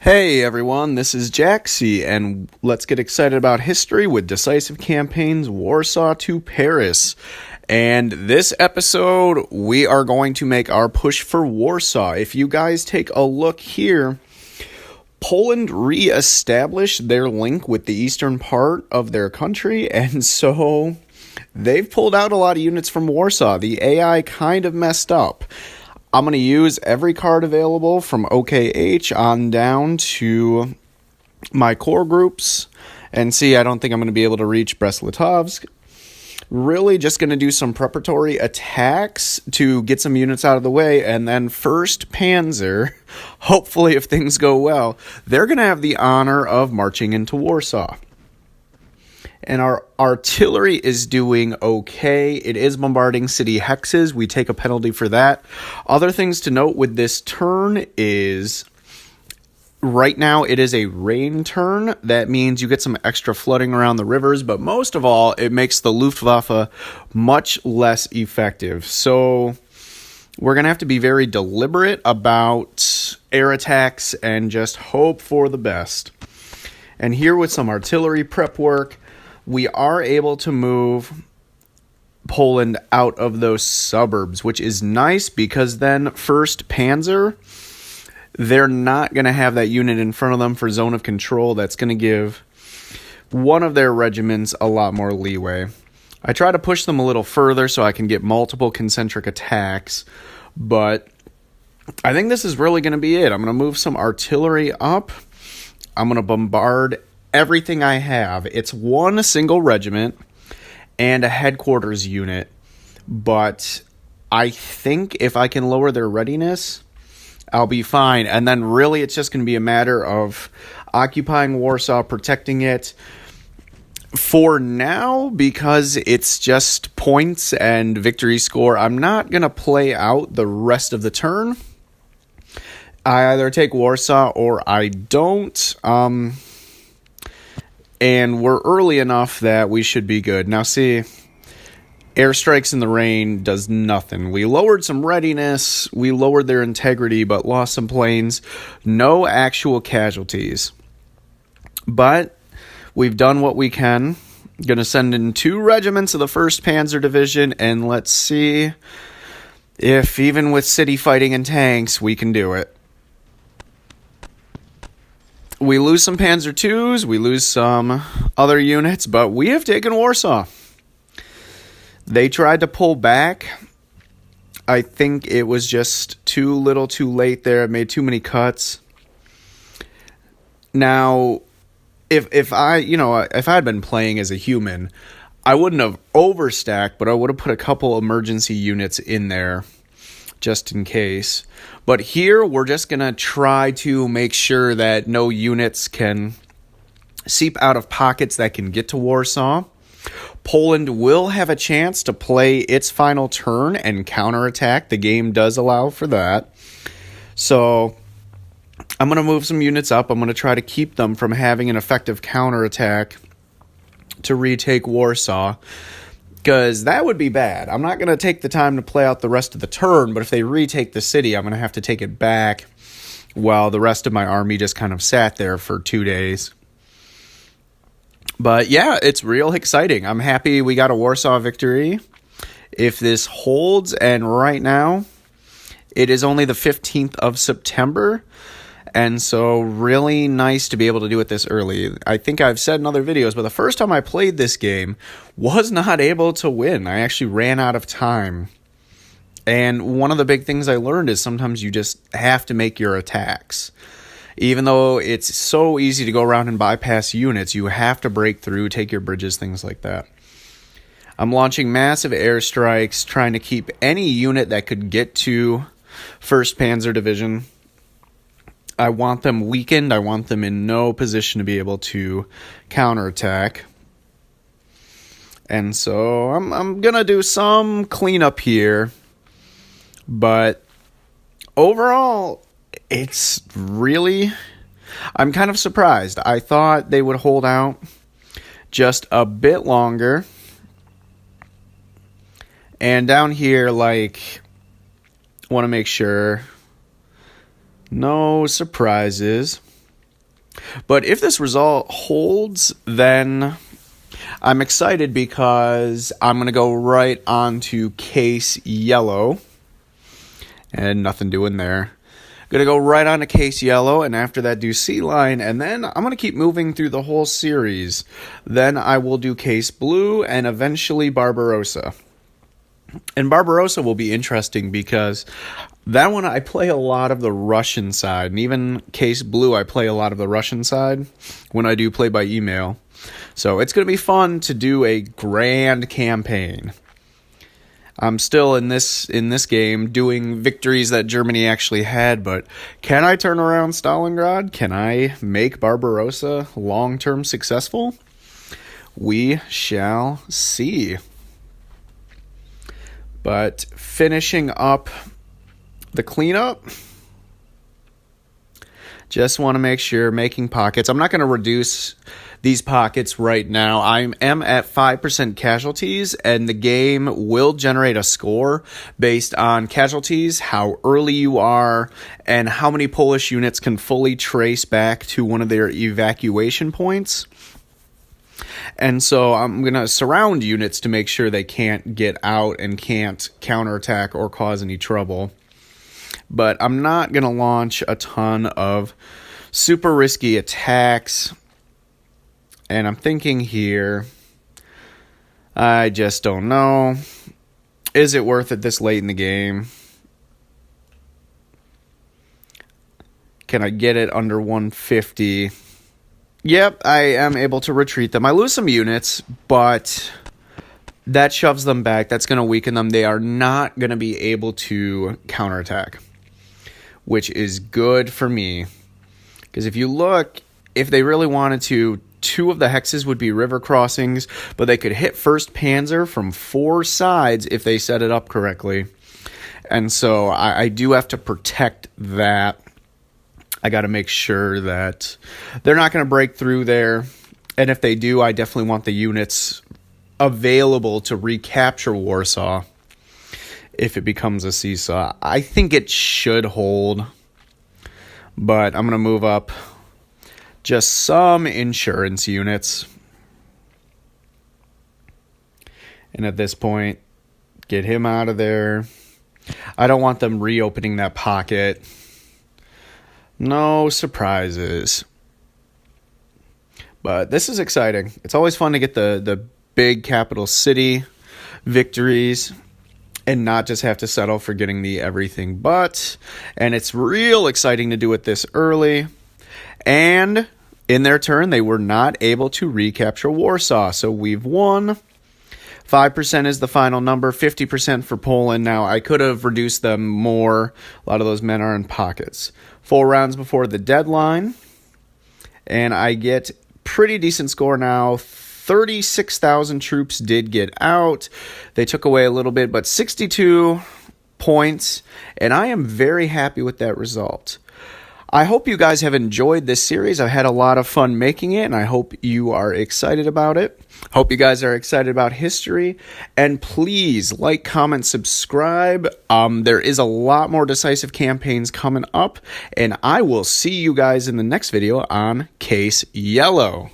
Hey everyone, this is Jaxie, and let's get excited about history with Decisive Campaigns Warsaw to Paris. And this episode, we are going to make our push for Warsaw. If you guys take a look here, Poland re-established their link with the eastern part of their country, and so they've pulled out a lot of units from Warsaw. The AI kind of messed up. I'm going to use every card available from OKH on down to my core groups. And see, I don't think I'm going to be able to reach Brest-Litovsk. Really just going to do some preparatory attacks to get some units out of the way. And then 1st Panzer, hopefully if things go well, they're going to have the honor of marching into Warsaw. And our artillery is doing okay. It is bombarding city hexes. We take a penalty for that. Other things to note with this turn is right now it is a rain turn. That means you get some extra flooding around the rivers, but most of all, it makes the Luftwaffe much less effective. So we're going to have to be very deliberate about air attacks and just hope for the best. And here with some artillery prep work, we are able to move Poland out of those suburbs, which is nice because then 1st Panzer, they're not going to have that unit in front of them for zone of control. That's going to give one of their regiments a lot more leeway. I try to push them a little further so I can get multiple concentric attacks, but I think this is really going to be it. I'm going to move some artillery up. I'm going to bombard everything I have. It's one single regiment and a headquarters unit, but I think if I can lower their readiness, I'll be fine. And then really it's just going to be a matter of occupying Warsaw, protecting it for now, because it's just points and victory score. I'm not going to play out the rest of the turn. I either take Warsaw or I don't. And we're early enough that we should be good. Now see, airstrikes in the rain does nothing. We lowered some readiness, we lowered their integrity, but lost some planes. No actual casualties. But we've done what we can. Going to send in 2 regiments of the 1st Panzer Division, and let's see if even with city fighting and tanks, we can do it. We lose some Panzer IIs, we lose some other units, but we have taken Warsaw. They tried to pull back. I think it was just too little too late there. It made too many cuts. Now, if I had been playing as a human, I wouldn't have overstacked, but I would have put a couple emergency units in there just in case. But here, we're just going to try to make sure that no units can seep out of pockets that can get to Warsaw. Poland will have a chance to play its final turn and counterattack. The game does allow for that. So I'm going to move some units up. I'm going to try to keep them from having an effective counterattack to retake Warsaw, because that would be bad. I'm not going to take the time to play out the rest of the turn, but if they retake the city, I'm going to have to take it back while the rest of my army just kind of sat there for 2 days. But yeah, it's real exciting. I'm happy we got a Warsaw victory. If this holds, and right now, it is only the 15th of September, and so really nice to be able to do it this early. I think I've said in other videos, but the first time I played this game, was not able to win. I actually ran out of time. And one of the big things I learned is sometimes you just have to make your attacks. Even though it's so easy to go around and bypass units, you have to break through, take your bridges, things like that. I'm launching massive airstrikes, trying to keep any unit that could get to 1st Panzer Division. I want them weakened. I want them in no position to be able to counterattack. And so I'm going to do some cleanup here. But overall, it's really, I'm kind of surprised. I thought they would hold out just a bit longer. And down here, want to make sure no surprises. But if this result holds, then I'm excited because I'm going to go right on to case yellow. And nothing doing there. Going to go right on to case yellow, and after that do sea line, and then I'm going to keep moving through the whole series. Then I will do case blue and eventually Barbarossa. And Barbarossa will be interesting because that one I play a lot of the Russian side. And even case blue, I play a lot of the Russian side when I do play by email. So it's going to be fun to do a grand campaign. I'm still in this game doing victories that Germany actually had, but can I turn around Stalingrad? Can I make Barbarossa long-term successful? We shall see. But finishing up the cleanup, just want to make sure making pockets. I'm not going to reduce these pockets right now. I am at 5% casualties, and the game will generate a score based on casualties, how early you are, and how many Polish units can fully trace back to one of their evacuation points. And so I'm going to surround units to make sure they can't get out and can't counterattack or cause any trouble. But I'm not going to launch a ton of super risky attacks. And I'm thinking here, I just don't know. Is it worth it this late in the game? Can I get it under 150? Yep, I am able to retreat them. I lose some units, but that shoves them back. That's going to weaken them. They are not going to be able to counterattack, which is good for me. Because if you look, if they really wanted to, 2 of the hexes would be river crossings, but they could hit 1st Panzer from 4 sides if they set it up correctly. And so I do have to protect that. I got to make sure that they're not going to break through there. And if they do, I definitely want the units available to recapture Warsaw if it becomes a seesaw. I think it should hold, but I'm going to move up just some insurance units. And at this point, get him out of there. I don't want them reopening that pocket. No surprises. But this is exciting. It's always fun to get the big capital city victories and not just have to settle for getting the everything but. And it's real exciting to do it this early. And in their turn, they were not able to recapture Warsaw. So we've won. 5% is the final number, 50% for Poland. Now, I could have reduced them more. A lot of those men are in pockets. 4 rounds before the deadline. And I get pretty decent score now. 36,000 troops did get out. They took away a little bit, but 62 points. And I am very happy with that result. I hope you guys have enjoyed this series. I've had a lot of fun making it, and I hope you are excited about it. Hope you guys are excited about history. And please like, comment, subscribe. There is a lot more decisive campaigns coming up, and I will see you guys in the next video on Case Yellow.